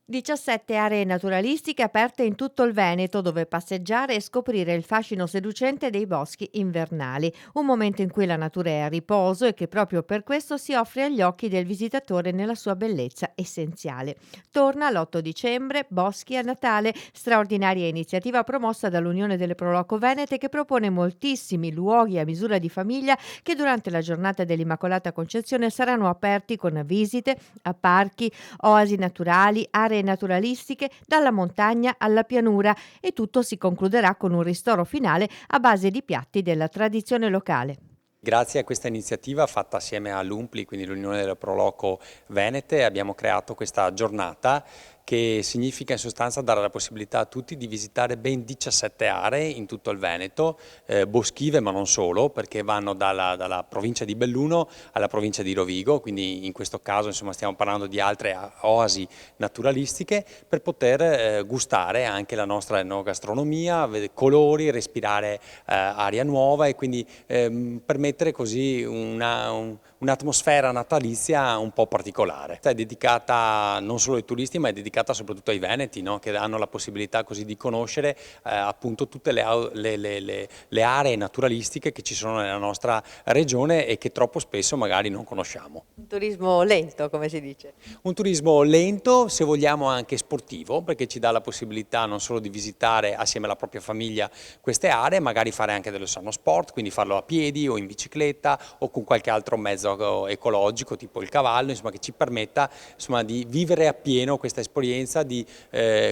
17 aree naturalistiche aperte in tutto il Veneto dove passeggiare e scoprire il fascino seducente dei boschi invernali, un momento in cui la natura è a riposo e che proprio per questo si offre agli occhi del visitatore nella sua bellezza essenziale. Torna l'8 dicembre, Boschi a Natale, straordinaria iniziativa promossa dall'Unione delle Proloco Venete che propone moltissimi luoghi a misura di famiglia che durante la giornata dell'Immacolata Concezione saranno aperti con visite a parchi, oasi naturali, aree naturalistiche, dalla montagna alla pianura e tutto si concluderà con un ristoro finale a base di piatti della tradizione locale. Grazie a questa iniziativa fatta assieme all'UMPLI, quindi l'Unione delle Proloco Venete, abbiamo creato questa giornata che significa in sostanza dare la possibilità a tutti di visitare ben 17 aree in tutto il Veneto, boschive ma non solo, perché vanno dalla provincia di Belluno alla provincia di Rovigo, quindi in questo caso insomma, stiamo parlando di altre oasi naturalistiche per poter gustare anche la nostra enogastronomia, colori, respirare aria nuova e quindi permettere così un'atmosfera natalizia un po' particolare. È dedicata non solo ai turisti ma è dedicata soprattutto ai veneti, no? Che hanno la possibilità così di conoscere appunto tutte le aree naturalistiche che ci sono nella nostra regione e che troppo spesso magari non conosciamo. Un turismo lento, come si dice. Un turismo lento, se vogliamo anche sportivo, perché ci dà la possibilità non solo di visitare assieme alla propria famiglia queste aree, magari fare anche dello sano sport, quindi farlo a piedi o in bicicletta o con qualche altro mezzo ecologico tipo il cavallo, insomma che ci permetta insomma, di vivere appieno questa esperienza di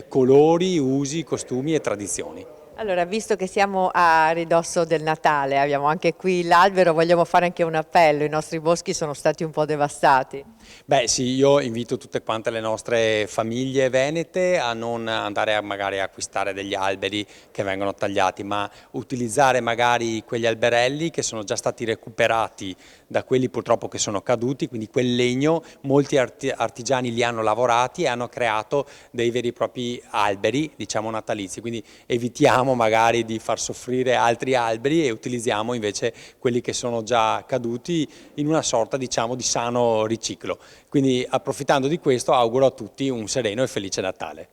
colori, usi, costumi e tradizioni. Allora, visto che siamo a ridosso del Natale, abbiamo anche qui l'albero, vogliamo fare anche un appello, i nostri boschi sono stati un po' devastati. Beh sì, io invito tutte quante le nostre famiglie venete a non andare magari a acquistare degli alberi che vengono tagliati, ma utilizzare magari quegli alberelli che sono già stati recuperati da quelli purtroppo che sono caduti, quindi quel legno molti artigiani li hanno lavorati e hanno creato dei veri e propri alberi, diciamo natalizi, quindi evitiamo magari di far soffrire altri alberi e utilizziamo invece quelli che sono già caduti in una sorta diciamo di sano riciclo. Quindi approfittando di questo auguro a tutti un sereno e felice Natale.